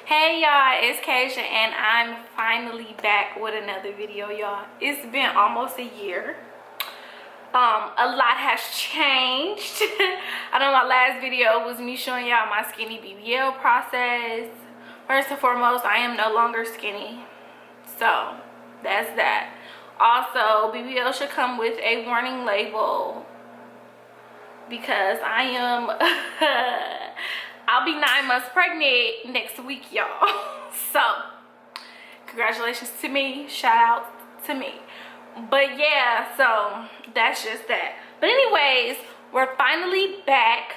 Hey y'all, it's Kasia and I'm finally back with another video, y'all. It's been almost a year. A lot has changed. I know my last video was me showing y'all my skinny BBL process. First and foremost, I am no longer skinny, so that's that. Also, BBL should come with a warning label because I am I'll be 9 months pregnant next week, y'all. So congratulations to me, shout out to me. But yeah, so that's just that. But anyways, we're finally back.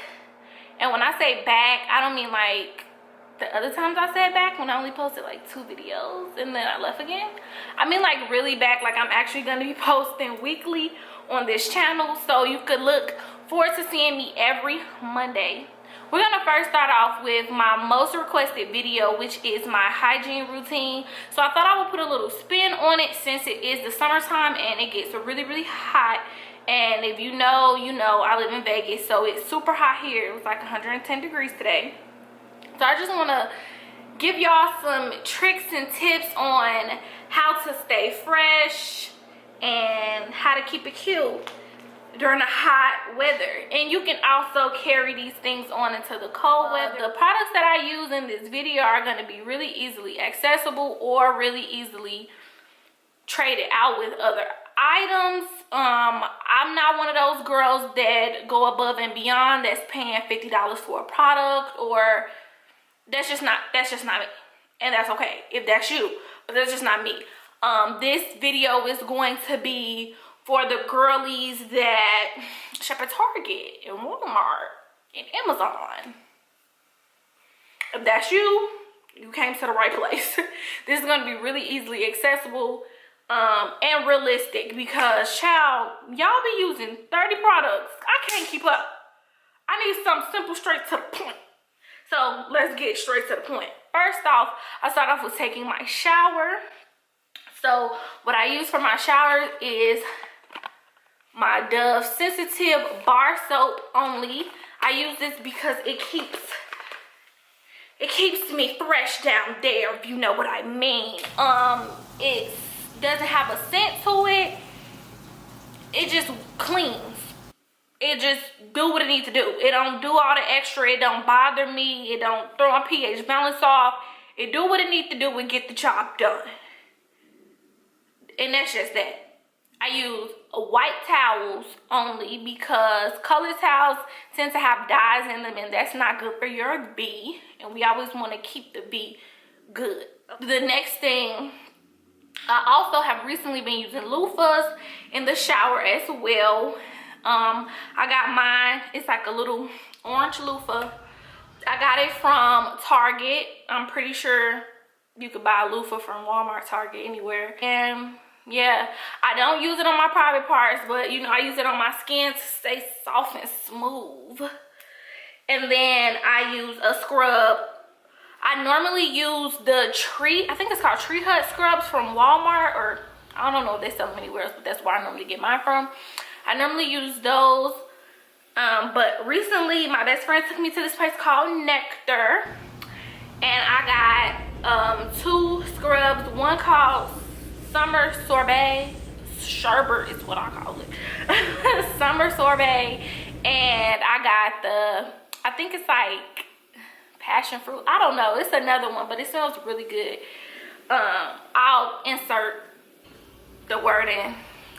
And when I say back, I don't mean like the other times I said back when I only posted like 2 videos and then I left again. I mean like really back, like I'm actually going to be posting weekly on this channel, so you could look forward to seeing me every Monday. We're gonna first start off with my most requested video, which is my hygiene routine. So I thought I would put a little spin on it since it is the summertime and it gets really hot. And if you know, you know, I live in Vegas, so it's super hot here. It was like 110 degrees today. So I just wanna give y'all some tricks and tips on how to stay fresh and how to keep it cute during the hot weather. And you can also carry these things on into the cold weather. The products that I use in this video are going to be really easily accessible or really easily traded out with other items. I'm not one of those girls that go above and beyond, that's paying $50 for a product, or that's just not me. And that's okay if that's you, but that's just not me. This video is going to be for the girlies that shop at Target and Walmart and Amazon. If that's you, you came to the right place. This is gonna be really easily accessible and realistic because, child, y'all be using 30 products. I can't keep up. I need something simple, straight to the point. So let's get straight to the point. First off, I start off with taking my shower. So what I use for my shower is my Dove Sensitive Bar Soap only. I use this because it keeps me fresh down there, if you know what I mean. It doesn't have a scent to it. It just cleans. It just do what it needs to do. It don't do all the extra. It don't bother me. It don't throw my pH balance off. It do what it needs to do and get the job done. And that's just that. I use white towels only because colored towels tend to have dyes in them and that's not good for your bee. And we always want to keep the bee good. The next thing, I also have recently been using loofahs in the shower as well. I got mine, it's like a little orange loofah. I got it from Target. I'm pretty sure you could buy a loofah from Walmart, Target, anywhere. And yeah, I don't use it on my private parts, but you know, I use it on my skin to stay soft and smooth. And then I use a scrub. I normally use the I think it's called Tree Hut scrubs from Walmart, or I don't know if they sell them anywhere else, but that's where I normally get mine from. I normally use those, but recently my best friend took me to this place called Nectar, and I got 2 scrubs, one called Summer Sorbet, sherbet is what I call it. Summer Sorbet, and I got I think it's like passion fruit. I don't know, it's another one, but it smells really good. I'll insert the wording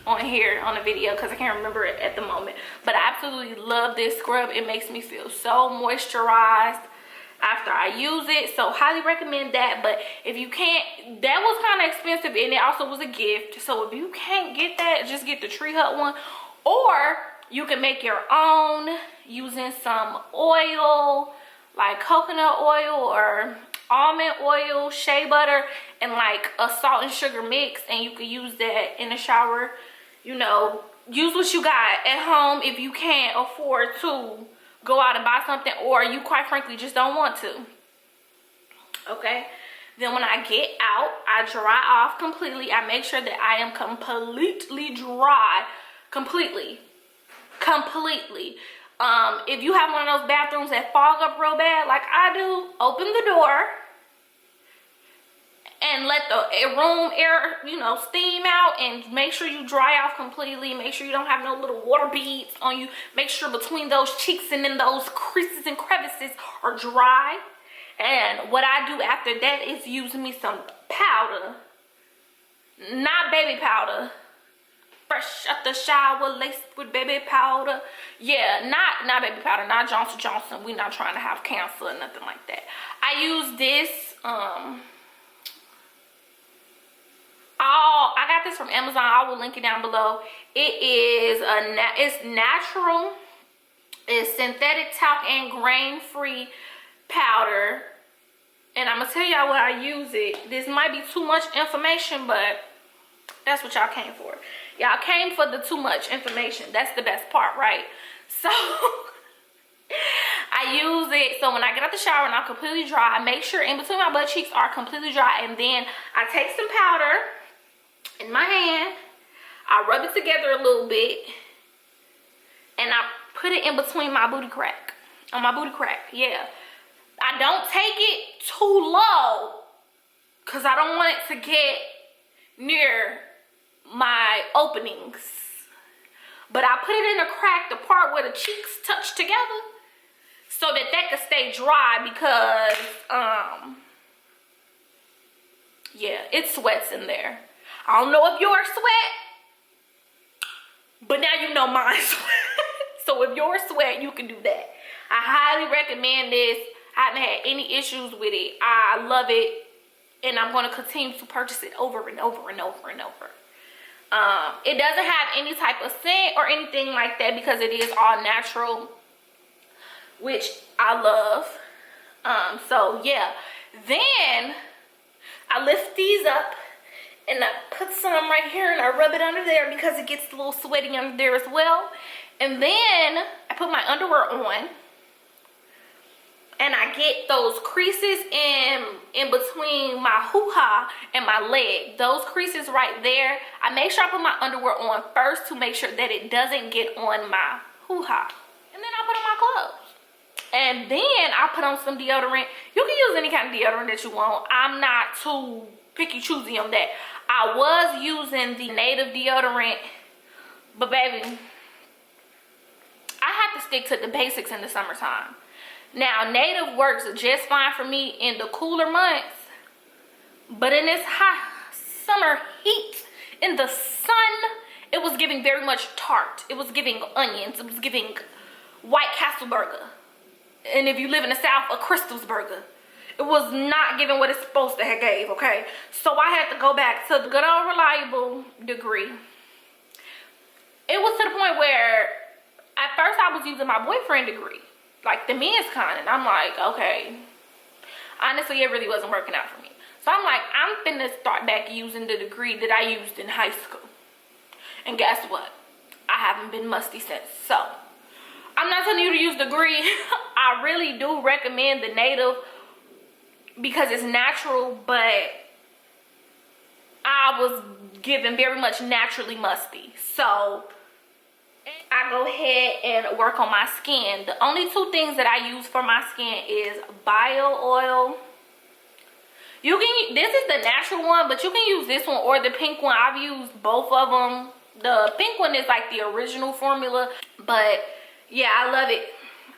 on here on the video because I can't remember it at the moment. But I absolutely love this scrub. It makes me feel so moisturized after I use it, so highly recommend that. But if you can't, that was kind of expensive and it also was a gift, so if you can't get that, just get the Tree Hut one, or you can make your own using some oil like coconut oil or almond oil, shea butter, and like a salt and sugar mix, and you can use that in the shower. You know, use what you got at home if you can't afford to go out and buy something, or you quite frankly just don't want to. Okay, then when I get out, I dry off completely. I make sure that I am completely dry, completely. If you have one of those bathrooms that fog up real bad like I do, open the door and let the room air, you know, steam out, and make sure you dry off completely. Make sure you don't have no little water beads on you. Make sure between those cheeks and then those creases and crevices are dry. And what I do after that is use me some powder, not baby powder, fresh out the shower, laced with baby powder. Yeah, not baby powder, not Johnson Johnson. We're not trying to have cancer or nothing like that. I use this, I got this from Amazon. I will link it down below. It is it's natural, it's synthetic talc and grain-free powder, and I'm gonna tell y'all what I use it. This might be too much information, but that's what y'all came for. Y'all came for the too much information. That's the best part, right? So I use it so when I get out the shower and I'm completely dry, I make sure in between my butt cheeks are completely dry, and then I take some powder in my hand, I rub it together a little bit, and I put it in between my booty crack, on my booty crack. Yeah, I don't take it too low because I don't want it to get near my openings, but I put it in a crack, the part where the cheeks touch together, so that can stay dry, because yeah, it sweats in there. I don't know if yours sweat, but now you know mine sweat. So if yours sweat, you can do that. I highly recommend this. I haven't had any issues with it. I love it, and I'm going to continue to purchase it over and over and over and over. It doesn't have any type of scent or anything like that because it is all natural, which I love. So yeah, then I lift these up and I put some right here and I rub it under there because it gets a little sweaty under there as well. And then I put my underwear on, and I get those creases in between my hoo-ha and my leg. Those creases right there, I make sure I put my underwear on first to make sure that it doesn't get on my hoo-ha. And then I put on my clothes. And then I put on some deodorant. You can use any kind of deodorant that you want. I'm not too picky choosy on that. I was using the native deodorant, but baby, I have to stick to the basics in the summertime. Now, native works just fine for me in the cooler months, but in this hot summer heat, in the sun, it was giving very much tart. It was giving onions. It was giving White Castle burger. And if you live in the South, a Crystal's burger. It was not giving what it's supposed to have gave, okay? So I had to go back to the good old reliable degree. It was to the point where at first I was using my boyfriend degree, like the men's kind, and I'm like, okay, honestly, it really wasn't working out for me. So I'm like, I'm finna start back using the degree that I used in high school. And guess what? I haven't been musty since. So I'm not telling you to use the degree. I really do recommend the native because it's natural, but I was given very much naturally musty. So I go ahead and work on my skin. The only two things that I use for my skin is bio oil. You can, this is the natural one, but you can use this one or the pink one. I've used both of them. The pink one is like the original formula, but yeah, I love it.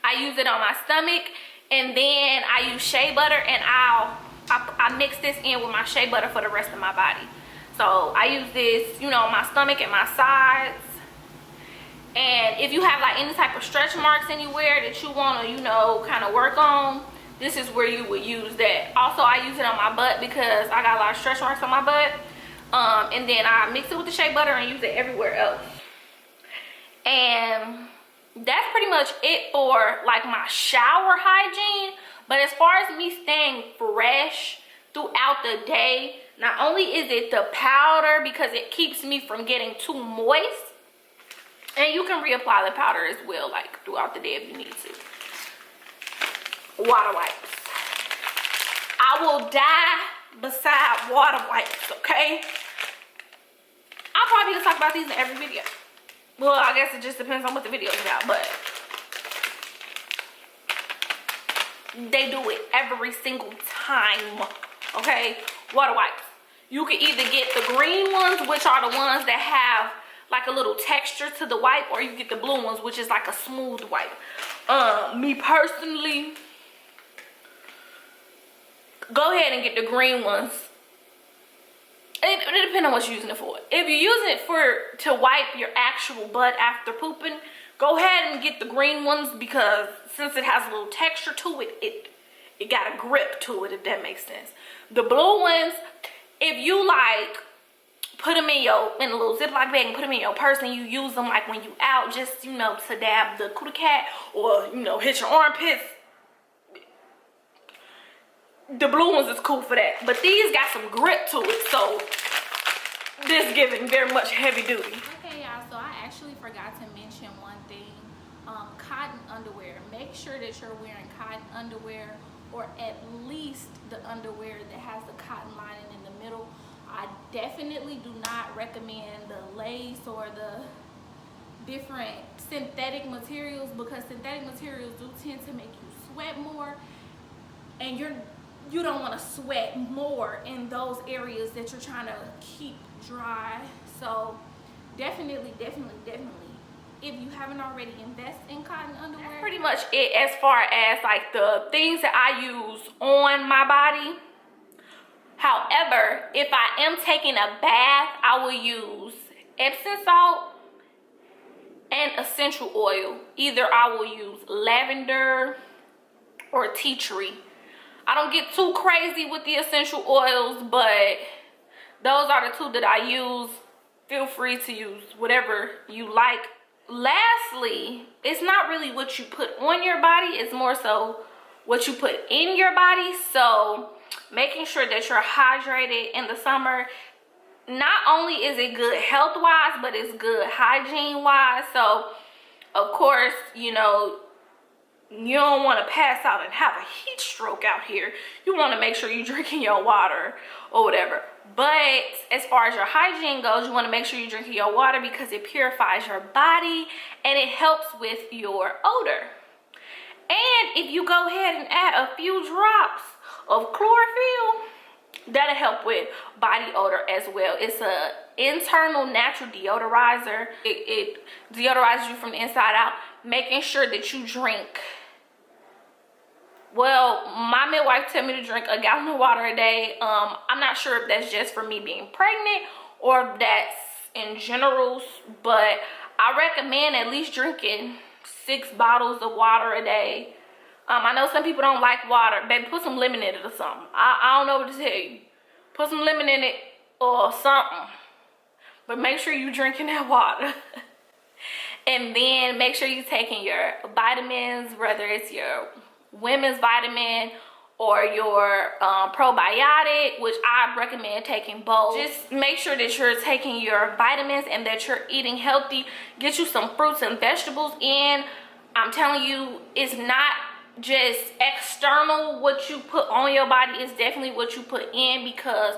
I use it on my stomach, and then I use shea butter, and I mix this in with my shea butter for the rest of my body. So I use this, you know, on my stomach and my sides. And if you have like any type of stretch marks anywhere that you want to, you know, kind of work on, this is where you would use that. Also, I use it on my butt because I got a lot of stretch marks on my butt. And then I mix it with the shea butter and use it everywhere else. And that's pretty much it for like my shower hygiene. But as far as me staying fresh throughout the day, not only is it the powder because it keeps me from getting too moist, and you can reapply the powder as well, like throughout the day if you need to. Water wipes. I will die beside water wipes, okay? I'll probably just talk about these in every video. Well, I guess it just depends on what the video is about, but they do it every single time. Okay, water wipes. You can either get the green ones, which are the ones that have like a little texture to the wipe, or you get the blue ones, which is like a smooth wipe. Me personally, go ahead and get the green ones. It depends on what you're using it for. If you're using it to wipe your actual butt after pooping, go ahead and get the green ones, because since it has a little texture to it, it got a grip to it, if that makes sense. The blue ones, if you like put them in a little Ziploc bag and put them in your purse, and you use them like when you out, just, you know, to dab the cootie cat, or, you know, hit your armpits, the blue ones is cool for that. But these got some grip to it, so this giving very much heavy duty. Okay, y'all, so I actually forgot to mention one thing. Cotton underwear. Make sure that you're wearing cotton underwear, or at least the underwear that has the cotton lining in the middle. I definitely do not recommend the lace or the different synthetic materials, because synthetic materials do tend to make you sweat more, and you don't want to sweat more in those areas that you're trying to keep dry. So definitely, if you haven't already, invest in cotton underwear. That's pretty much it as far as like the things that I use on my body. However, if I am taking a bath, I will use Epsom salt and essential oil. Either I will use lavender or tea tree. I don't get too crazy with the essential oils, but those are the two that I use. Feel free to use whatever you like. Lastly, it's not really what you put on your body, it's more so what you put in your body. So making sure that you're hydrated in the summer, not only is it good health wise, but it's good hygiene wise. So of course, you know, you don't want to pass out and have a heat stroke out here. You want to make sure you're drinking your water or whatever. But as far as your hygiene goes, you want to make sure you're drinking your water, because it purifies your body and it helps with your odor. And if you go ahead and add a few drops of chlorophyll, that'll help with body odor as well. It's a internal natural deodorizer. It deodorizes you from the inside out, making sure that you drink, well, my midwife told me to drink a gallon of water a day. I'm not sure if that's just for me being pregnant or if that's in general, but I recommend at least drinking 6 bottles of water a day. I know some people don't like water. Baby, put some lemon in it or something. I don't know what to tell you. Put some lemon in it or something. But make sure you're drinking that water. And then make sure you're taking your vitamins, whether it's your women's vitamin or your probiotic, which I recommend taking both. Just make sure that you're taking your vitamins and that you're eating healthy. Get you some fruits and vegetables in. I'm telling you, it's not just external what you put on your body, it's definitely what you put in, because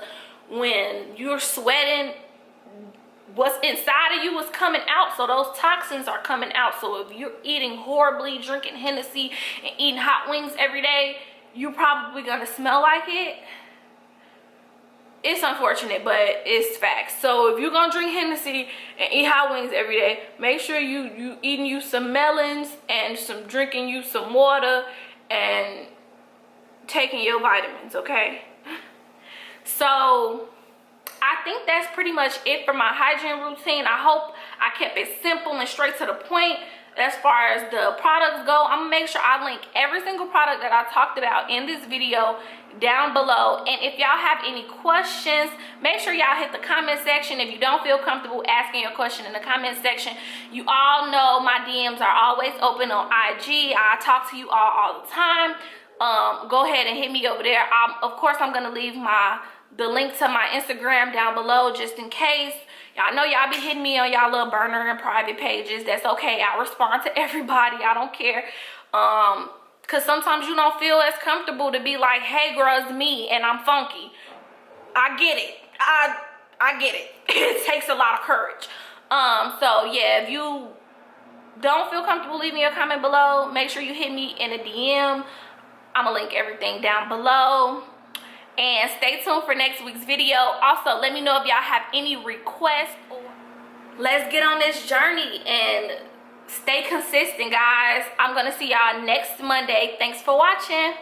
when you're sweating, what's inside of you is coming out, so those toxins are coming out. So if you're eating horribly, drinking Hennessy and eating hot wings every day, you're probably gonna smell like it. It's unfortunate, but it's facts. So if you're gonna drink Hennessy and eat hot wings every day, make sure you eating you some melons and drinking you some water and taking your vitamins, okay? So I think that's pretty much it for my hygiene routine. I hope I kept it simple and straight to the point. As far as the products go, I'm gonna make sure I link every single product that I talked about in this video down below. And if y'all have any questions, make sure y'all hit the comment section. If you don't feel comfortable asking your question in the comment section, you all know my DMs are always open on IG. I talk to you all the time. Go ahead and hit me over there. Of course, I'm gonna leave the link to my Instagram down below just in case. Y'all know y'all be hitting me on y'all little burner and private pages. That's okay. I respond to everybody. I don't care. Cause sometimes you don't feel as comfortable to be like, hey girl, it's me and I'm funky. I get it. I get it. It takes a lot of courage. So yeah, if you don't feel comfortable leaving your comment below, make sure you hit me in a DM. I'm gonna link everything down below. And stay tuned for next week's video. Also, let me know if y'all have any requests. Let's get on this journey and stay consistent, guys. I'm gonna see y'all next Monday. Thanks for watching.